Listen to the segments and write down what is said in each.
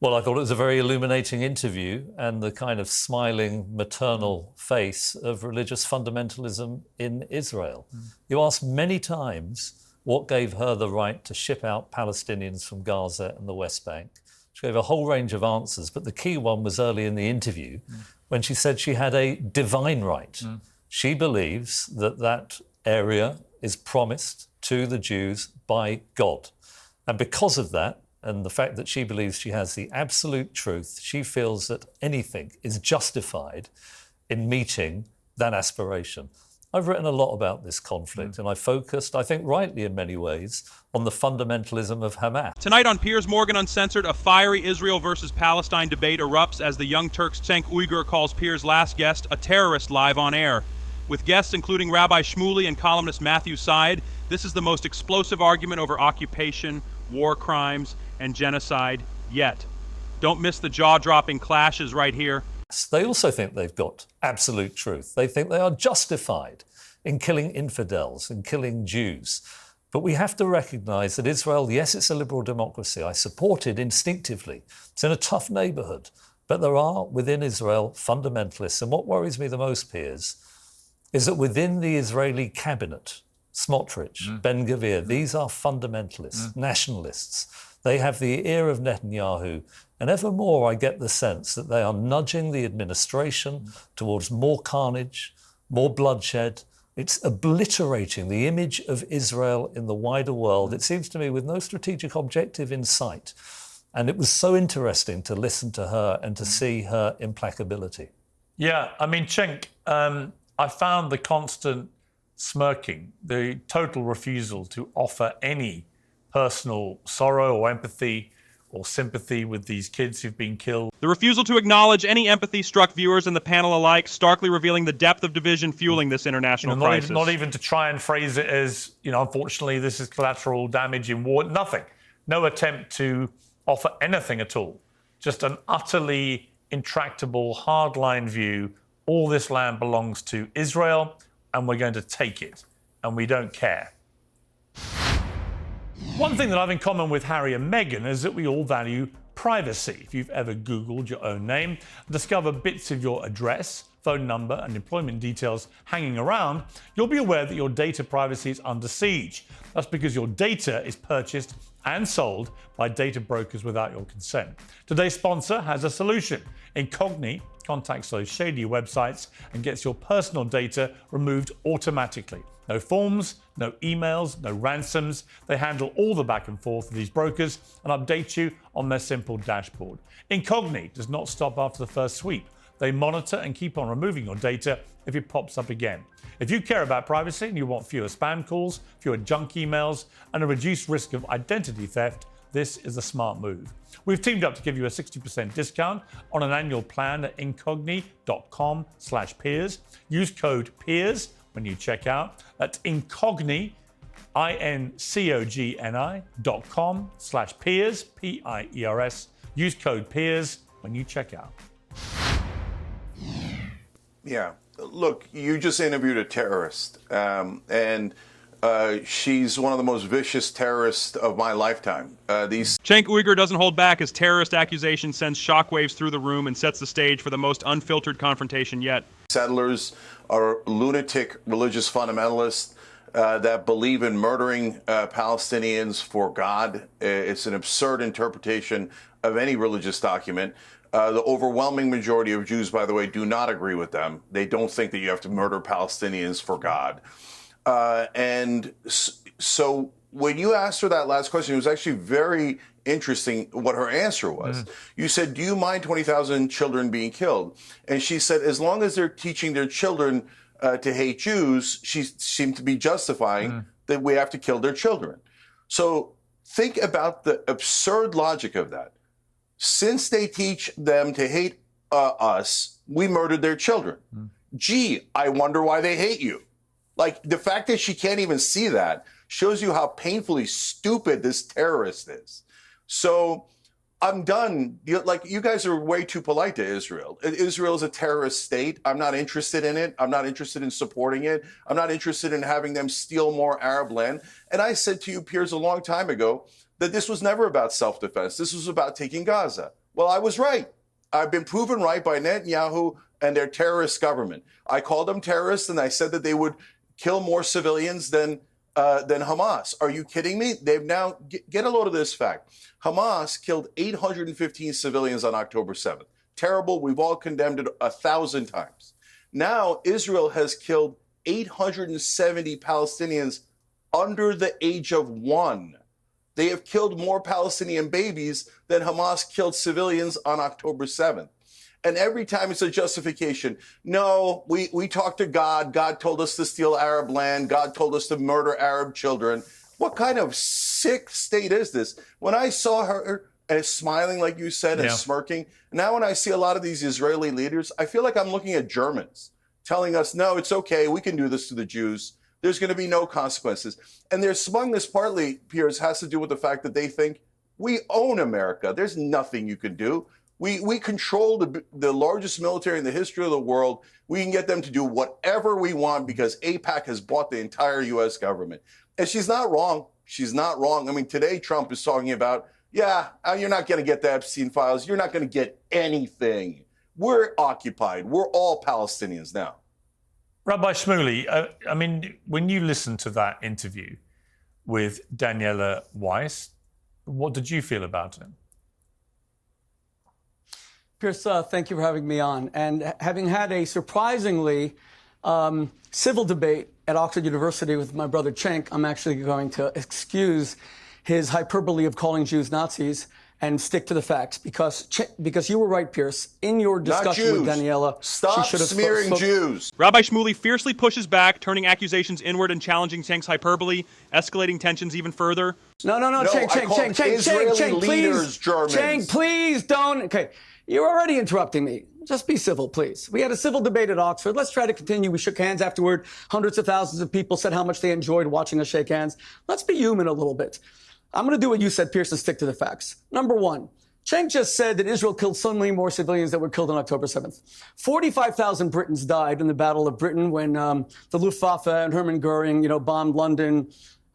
Well, I thought it was a very illuminating interview and the kind of smiling maternal face of religious fundamentalism in Israel. You asked many times what gave her the right to ship out Palestinians from Gaza and the West Bank. She gave a whole range of answers, but the key one was early in the interview when she said she had a divine right. She believes that that area is promised to the Jews by God. And because of that, and the fact that she believes she has the absolute truth, she feels that anything is justified in meeting that aspiration. I've written a lot about this conflict and I focused, I think rightly in many ways, on the fundamentalism of Hamas. Tonight on Piers Morgan Uncensored, a fiery Israel versus Palestine debate erupts as the Young Turks' Cenk Uygur calls Piers' last guest a terrorist live on air. With guests including Rabbi Shmuley and columnist Matthew Syed, this is the most explosive argument over occupation, war crimes, and genocide yet. Don't miss the jaw-dropping clashes right here. They also think they've got absolute truth. They think they are justified in killing infidels and killing Jews. But we have to recognise that Israel, yes, it's a liberal democracy. I support it instinctively. It's in a tough neighbourhood. But there are, within Israel, fundamentalists. And what worries me the most, Piers, is that within the Israeli cabinet, Smotrich, Ben-Gvir, these are fundamentalists, nationalists. They have the ear of Netanyahu. And ever more, I get the sense that they are nudging the administration towards more carnage, more bloodshed. It's obliterating the image of Israel in the wider world, it seems to me, with no strategic objective in sight. And it was so interesting to listen to her and to see her implacability. Yeah, I mean, Cenk, I found the constant smirking, the total refusal to offer any personal sorrow or empathy or sympathy with these kids who've been killed. The refusal to acknowledge any empathy struck viewers and the panel alike, starkly revealing the depth of division fueling this international crisis. Not even to try and phrase it as, unfortunately, this is collateral damage in war. Nothing. No attempt to offer anything at all. Just an utterly intractable, hardline view. All this land belongs to Israel, and we're going to take it, and we don't care. One thing that I have in common with Harry and Meghan is that we all value privacy. If you've ever Googled your own name, discover bits of your address, phone number, and employment details hanging around, you'll be aware that your data privacy is under siege. That's because your data is purchased and sold by data brokers without your consent. Today's sponsor has a solution. Incogni contacts those shady websites and gets your personal data removed automatically. No forms, no emails, no ransoms. They handle all the back and forth of these brokers and update you on their simple dashboard. Incogni does not stop after the first sweep. They monitor and keep on removing your data if it pops up again. If you care about privacy and you want fewer spam calls, fewer junk emails, and a reduced risk of identity theft, this is a smart move. We've teamed up to give you a 60% discount on an annual plan at incogni.com/Piers. Use code Piers when you check out. That's Incogni, incogni.com/Piers, Piers. Use code Piers when you check out. Yeah. Look, you just interviewed a terrorist, and she's one of the most vicious terrorists of my lifetime. Cenk Uygur doesn't hold back as terrorist accusation sends shockwaves through the room and sets the stage for the most unfiltered confrontation yet. Settlers are lunatic religious fundamentalists that believe in murdering Palestinians for God. It's an absurd interpretation of any religious document. The overwhelming majority of Jews, by the way, do not agree with them. They don't think that you have to murder Palestinians for God. And so when you asked her that last question, it was actually very interesting what her answer was. You said, do you mind 20,000 children being killed? And she said, as long as they're teaching their children to hate Jews, she seemed to be justifying that we have to kill their children. So think about the absurd logic of that. Since they teach them to hate us, we murdered their children. Gee, I wonder why they hate you. Like, the fact that she can't even see that shows you how painfully stupid this terrorist is. So I'm done. You guys are way too polite to Israel. Israel is a terrorist state. I'm not interested in it. I'm not interested in supporting it. I'm not interested in having them steal more Arab land. And I said to you, Piers, a long time ago, that this was never about self-defense. This was about taking Gaza. Well, I was right. I've been proven right by Netanyahu and their terrorist government. I called them terrorists, and I said that they would kill more civilians than Hamas. Are you kidding me? They've now, get a load of this fact. Hamas killed 815 civilians on October 7th. Terrible. We've all condemned it 1,000 times. Now, Israel has killed 870 Palestinians under the age of 1. They have killed more Palestinian babies than Hamas killed civilians on October 7th. And every time it's a justification. No, we talked to God. God told us to steal Arab land. God told us to murder Arab children. What kind of sick state is this? When I saw her and smiling, like you said, and smirking, now when I see a lot of these Israeli leaders, I feel like I'm looking at Germans telling us, no, it's okay. We can do this to the Jews. There's going to be no consequences. And their smugness partly, Piers, has to do with the fact that they think we own America. There's nothing you can do. We control the largest military in the history of the world. We can get them to do whatever we want because AIPAC has bought the entire U.S. government. And she's not wrong. She's not wrong. I mean, today Trump is talking about, you're not going to get the Epstein files. You're not going to get anything. We're occupied. We're all Palestinians now. Rabbi Shmuley, I mean, when you listened to that interview with Daniela Weiss, what did you feel about it? Piers, thank you for having me on. And having had a surprisingly civil debate at Oxford University with my brother Cenk, I'm actually going to excuse his hyperbole of calling Jews Nazis and stick to the facts because you were right, Piers. In your discussion with Daniela, stop she should have smearing Jews. Rabbi Shmuley fiercely pushes back, turning accusations inward and challenging Cenk's hyperbole, escalating tensions even further. No, Cenk, please don't. Okay, you're already interrupting me. Just be civil, please. We had a civil debate at Oxford. Let's try to continue. We shook hands afterward. Hundreds of thousands of people said how much they enjoyed watching us shake hands. Let's be human a little bit. I'm going to do what you said, Piers, and stick to the facts. Number one, Cenk just said that Israel killed so many more civilians that were killed on October 7th. 45,000 Britons died in the Battle of Britain when the Luftwaffe and Hermann Goering, bombed London,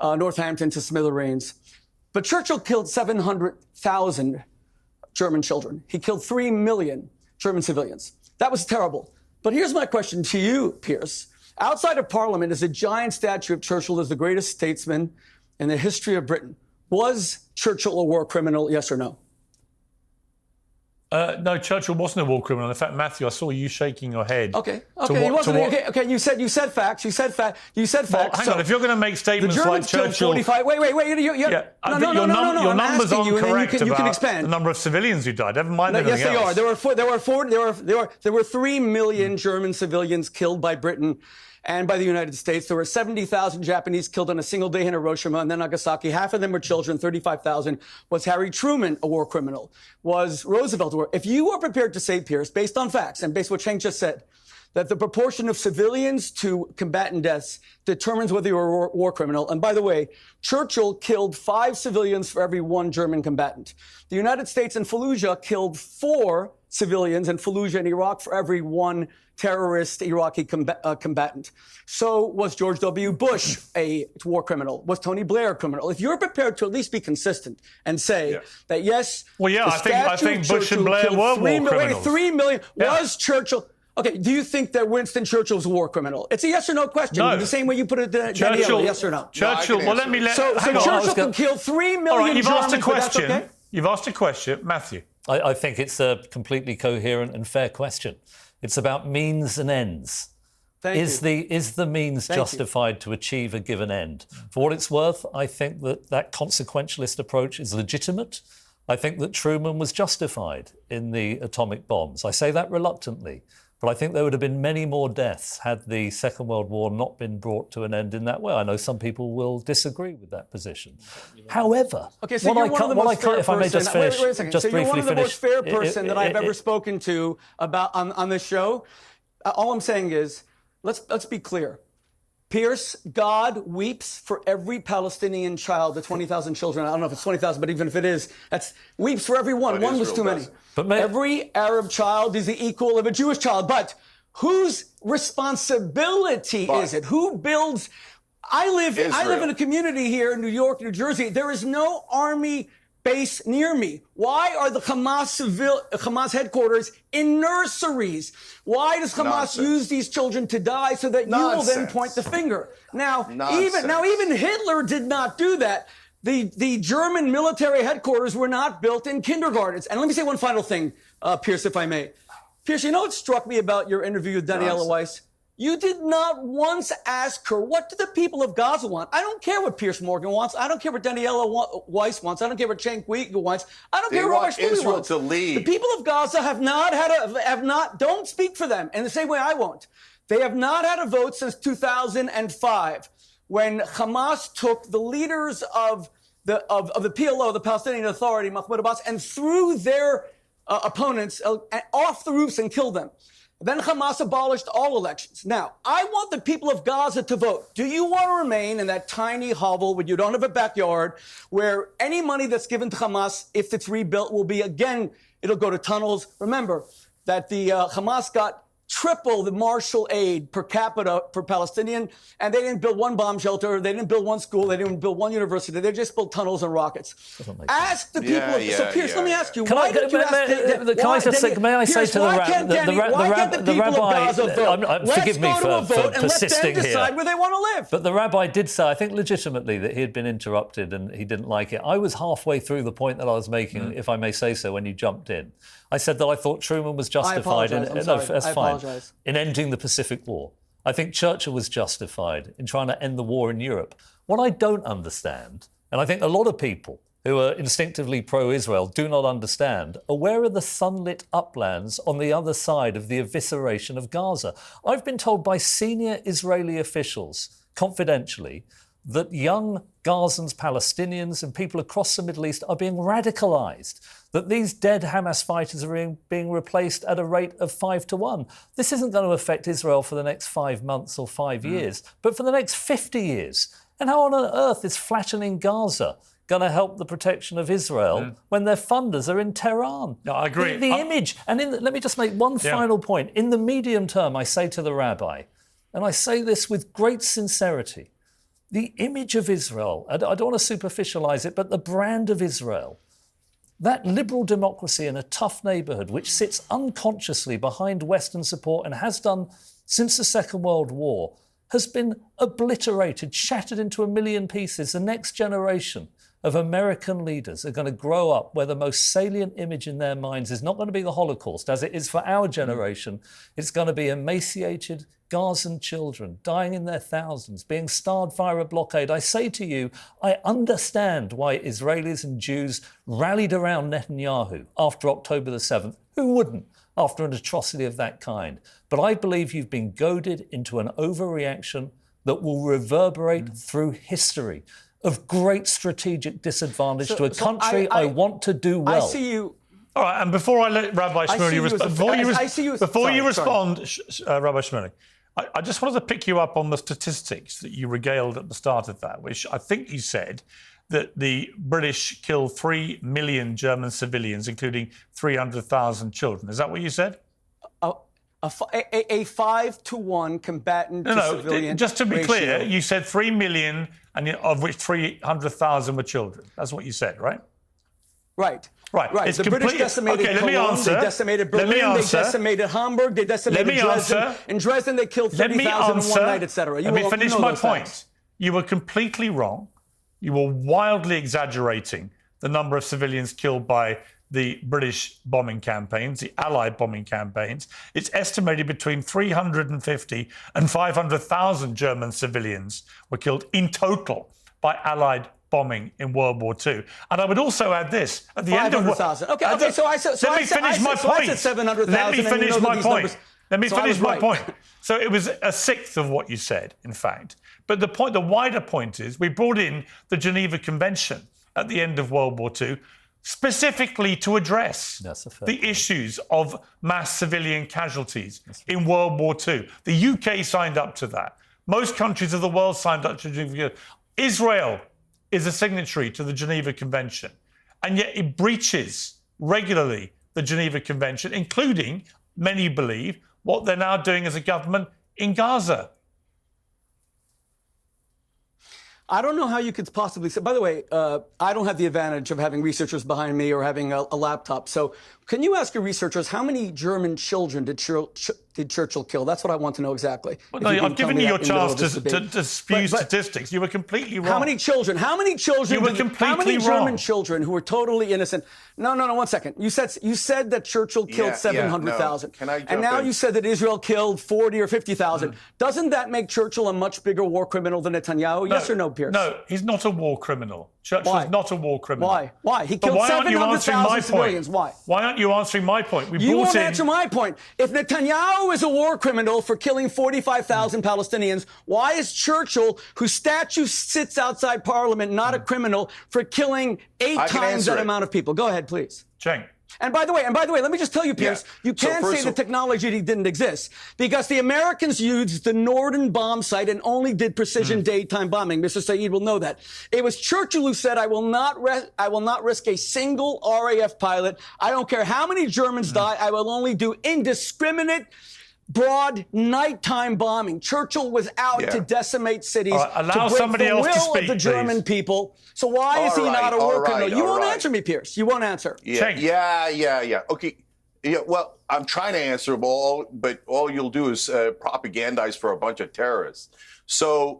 Northampton to smithereens. But Churchill killed 700,000 German children. He killed 3 million German civilians. That was terrible. But here's my question to you, Piers. Outside of Parliament is a giant statue of Churchill as the greatest statesman in the history of Britain. Was Churchill a war criminal, yes or no? No, Churchill wasn't a war criminal. In fact, Matthew, I saw you shaking your head. Okay. He wasn't. Okay. You said facts. You said facts. Well, hang on. If you're going to make statements like Churchill, wait. Your numbers aren't correct you can about expand. the number of civilians who died. Never mind anything else. Yes, they are. There were 3 million German civilians killed by Britain and by the United States. There were 70,000 Japanese killed on a single day in Hiroshima and then Nagasaki. Half of them were children, 35,000. Was Harry Truman a war criminal? Was Roosevelt a war? If you are prepared to say, Piers, based on facts and based on what Cenk just said, that the proportion of civilians to combatant deaths determines whether you're a war criminal. And by the way, Churchill killed 5 civilians for every 1 German combatant. The United States in Fallujah killed 4 civilians in Fallujah in Iraq for every 1 terrorist Iraqi combatant. So was George W. Bush a war criminal? Was Tony Blair a criminal? If you're prepared to at least be consistent and say that yes, I think Bush and Blair were war criminals. 3 million was Churchill. Okay, do you think that Winston Churchill was a war criminal? It's a yes or no question. No. The same way you put it to Churchill, Daniela, yes or no? Churchill, So Churchill can kill 3 million All right, you've Germans, asked a question. Okay? You've asked a question. Matthew. I think it's a completely coherent and fair question. It's about means and ends. Is the means justified to achieve a given end? For what it's worth, I think that consequentialist approach is legitimate. I think that Truman was justified in the atomic bombs. I say that reluctantly, but I think there would have been many more deaths had the Second World War not been brought to an end in that way. I know some people will disagree with that position. However, so you're one of the most fair person. Wait a second. Just so you're one of the most fair finish. person that I've ever spoken to about on this show. All I'm saying is, let's be clear. Piers, God weeps for every Palestinian child, the 20,000 children. I don't know if it's 20,000, but even if it is, weeps for every one. One was too many. But every Arab child is the equal of a Jewish child. But whose responsibility is it? Who builds? I live in a community here in New York, New Jersey. There is no army base near me? Why are the Hamas headquarters in nurseries? Why does Hamas use these children to die so that you will then point the finger? Now, even Hitler did not do that. The German military headquarters were not built in kindergartens. And let me say one final thing, Piers, if I may. Piers, you know what struck me about your interview with Daniela Weiss? You did not once ask her, what do the people of Gaza want? I don't care what Piers Morgan wants. I don't care what Daniela Weiss wants. I don't care what Cenk Uygur wants. I don't care what Rabbi Shmuley wants. To lead. The people of Gaza don't speak for them in the same way I won't. They have not had a vote since 2005 when Hamas took the leaders of the PLO, the Palestinian Authority, Mahmoud Abbas, and threw their opponents off the roofs and killed them. Then Hamas abolished all elections. Now, I want the people of Gaza to vote. Do you want to remain in that tiny hovel where you don't have a backyard, where any money that's given to Hamas, if it's rebuilt, will be, again, it'll go to tunnels? Remember that the Hamas got triple the Marshall aid per capita per Palestinian, and they didn't build one bomb shelter, they didn't build one school, they didn't build one university, they just built tunnels and rockets. Ask the people. So, Piers, let me ask you, may I say to the rabbi, forgive me for persisting here, where they want to live. But the rabbi did say, I think legitimately, that he had been interrupted and he didn't like it. I was halfway through the point that I was making, if I may say so, when you jumped in. I said that I thought Truman was justified in ending the Pacific War. I think Churchill was justified in trying to end the war in Europe. What I don't understand, and I think a lot of people who are instinctively pro-Israel do not understand, are where are the sunlit uplands on the other side of the evisceration of Gaza? I've been told by senior Israeli officials, confidentially, that young Gazans, Palestinians and people across the Middle East are being radicalised, that these dead Hamas fighters are being replaced at a rate of 5 to 1. This isn't going to affect Israel for the next 5 months or 5 years, but for the next 50 years. And how on earth is flattening Gaza going to help the protection of Israel when their funders are in Tehran? No, I agree. The image, and let me just make one final point. In the medium term, I say to the rabbi, and I say this with great sincerity, the image of Israel, I don't want to superficialise it, but the brand of Israel, that liberal democracy in a tough neighbourhood which sits unconsciously behind Western support and has done since the Second World War, has been obliterated, shattered into a million pieces. The next generation of American leaders are going to grow up where the most salient image in their minds is not going to be the Holocaust, as it is for our generation. It's going to be emaciated Gazan children dying in their thousands, being starved via a blockade. I say to you, I understand why Israelis and Jews rallied around Netanyahu after October the 7th. Who wouldn't after an atrocity of that kind? But I believe you've been goaded into an overreaction that will reverberate through history of great strategic disadvantage to a country I want to do well. I see you. All right, and before I let Rabbi Shmuley respond, Rabbi Shmuley, I just wanted to pick you up on the statistics that you regaled at the start of that, which I think you said that the British killed 3 million German civilians, including 300,000 children. Is that what you said? A 5-to-1 combatant to civilian just to be ratio. clear, you said 3 million, and of which 300,000 were children. That's what you said, right? Right. It's the British decimated Cologne, they decimated Berlin, they decimated Hamburg, they decimated Dresden. In Dresden, they killed 30,000 in one night, etc. Let me finish my point. You were completely wrong. You were wildly exaggerating the number of civilians killed by the British bombing campaigns, the Allied bombing campaigns. It's estimated between 350 and 500,000 German civilians were killed in total by Allied bombing in World War II. And I would also add this. At the end of... 500,000. Okay, so I said 700,000. Let me finish my point. Let me finish my point. So it was a sixth of what you said, in fact. But the wider point is we brought in the Geneva Convention at the end of World War II specifically to address the issues of mass civilian casualties in World War II. The UK signed up to that. Most countries of the world signed up to Geneva. Israel is a signatory to the Geneva Convention, and yet it breaches regularly the Geneva Convention, including, many believe, what they're now doing as a government in Gaza. I don't know how you could possibly say, by the way, I don't have the advantage of having researchers behind me or having a laptop. So can you ask your researchers, how many German children did Churchill kill? That's what I want to know exactly. Well, no, I've given you your chance to spew statistics. You were completely wrong. How many children? How many children? You were completely How many German wrong. children who were totally innocent? No, 1 second. You said that Churchill killed 700,000. Can I jump and now in? you said that Israel killed 40 or 50,000. Doesn't that make Churchill a much bigger war criminal than Netanyahu? Yes or no, Piers? No, he's not a war criminal. Churchill is not a war criminal. Why? He killed 700,000 civilians. Why? Why aren't you answering my point? You won't answer my point. If Netanyahu is a war criminal for killing 45,000 Palestinians, why is Churchill, whose statue sits outside Parliament, not a criminal for killing 8 times that amount of people? Go ahead, please. Cenk. And by the way, let me just tell you, Piers, you can't say the technology didn't exist because the Americans used the Norden bomb site and only did precision daytime bombing. Mr. Saeed will know that. It was Churchill who said, I will not risk a single RAF pilot. I don't care how many Germans die. I will only do indiscriminate, broad nighttime bombing. Churchill was out to decimate cities, allow to break somebody the else to will speak, of the German please. people. So why is he not a war criminal? You won't answer me, Piers. You won't answer. Yeah. Okay. Yeah. Well, I'm trying to answer but all you'll do is propagandize for a bunch of terrorists. So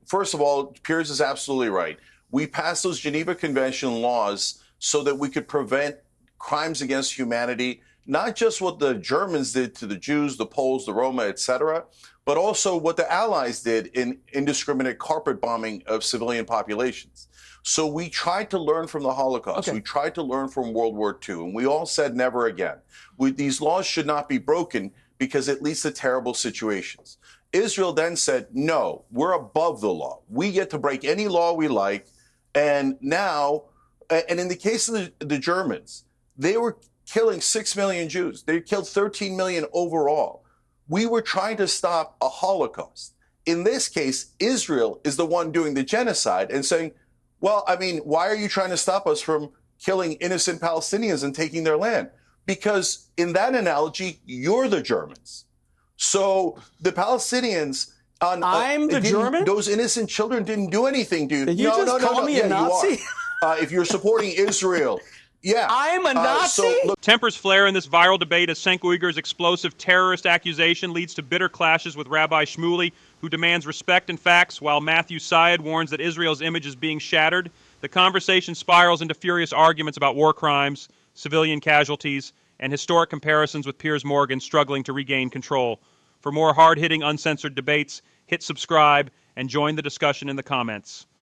first of all, Piers is absolutely right. We passed those Geneva Convention laws so that we could prevent crimes against humanity, not just what the Germans did to the Jews, the Poles, the Roma, etc., but also what the Allies did in indiscriminate carpet bombing of civilian populations. So we tried to learn from the Holocaust. Okay. We tried to learn from World War II, and we all said never again. These laws should not be broken because it leads to terrible situations. Israel then said, no, we're above the law. We get to break any law we like. And now, and in the case of the Germans, they were killing 6 million Jews. They killed 13 million overall. We were trying to stop a Holocaust. In this case, Israel is the one doing the genocide and saying, well, I mean, why are you trying to stop us from killing innocent Palestinians and taking their land? Because in that analogy, you're the Germans. So the Palestinians I'm the German? Those innocent children didn't do anything, dude. Did you just call me a Nazi? If you're supporting Israel. Yeah. I'm a Nazi? Tempers flare in this viral debate as Cenk Uygur's explosive terrorist accusation leads to bitter clashes with Rabbi Shmuley, who demands respect and facts, while Matthew Syed warns that Israel's image is being shattered. The conversation spirals into furious arguments about war crimes, civilian casualties, and historic comparisons with Piers Morgan struggling to regain control. For more hard-hitting, uncensored debates, hit subscribe and join the discussion in the comments.